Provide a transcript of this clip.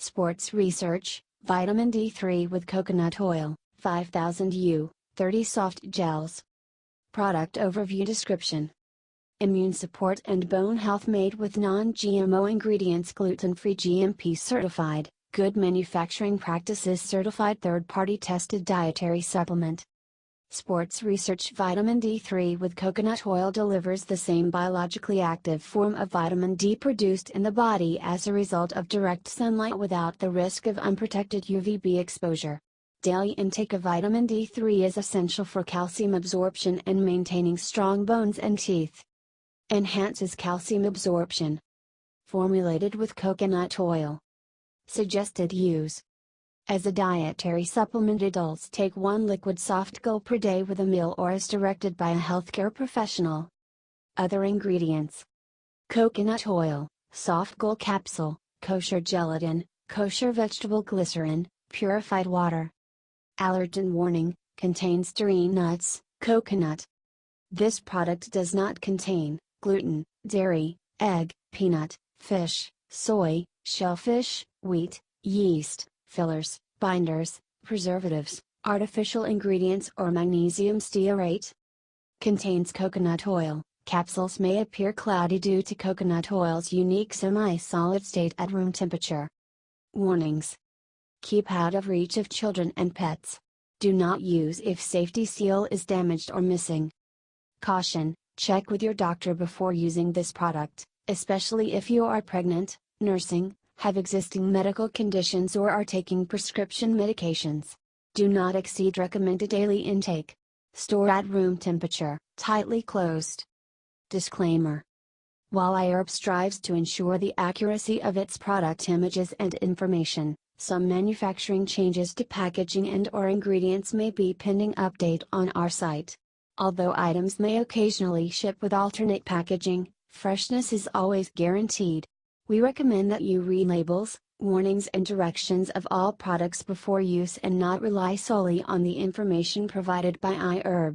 Sports Research, Vitamin D3 with coconut oil, 5000 U, 30 soft gels. Product Overview Description: Immune support and bone health made with non-GMO ingredients, gluten-free, GMP certified, good manufacturing practices certified, third-party tested dietary supplement. Sports Research Vitamin D3 with coconut oil delivers the same biologically active form of vitamin D produced in the body as a result of direct sunlight without the risk of unprotected UVB exposure. Daily intake of vitamin D3 is essential for calcium absorption and maintaining strong bones and teeth. Enhances calcium absorption. Formulated with coconut oil. Suggested use: as a dietary supplement, adults take 1 liquid soft gel per day with a meal or as directed by a healthcare professional. Other ingredients: coconut oil, soft gel capsule, kosher gelatin, kosher vegetable glycerin, purified water. Allergen warning: contains dairy nuts, coconut. This product does not contain gluten, dairy, egg, peanut, fish, soy, shellfish, wheat, yeast, fillers, binders, preservatives, artificial ingredients or magnesium stearate. Contains coconut oil. Capsules may appear cloudy due to coconut oil's unique semi-solid state at room temperature. Warnings: keep out of reach of children and pets. Do not use if safety seal is damaged or missing. Caution: check with your doctor before using this product, especially if you are pregnant, nursing, have existing medical conditions or are taking prescription medications. Do not exceed recommended daily intake. Store at room temperature, tightly closed. Disclaimer: while iHerb strives to ensure the accuracy of its product images and information, some manufacturing changes to packaging and/or ingredients may be pending update on our site. Although items may occasionally ship with alternate packaging, freshness is always guaranteed. We recommend that you read labels, warnings and directions of all products before use and not rely solely on the information provided by iHerb.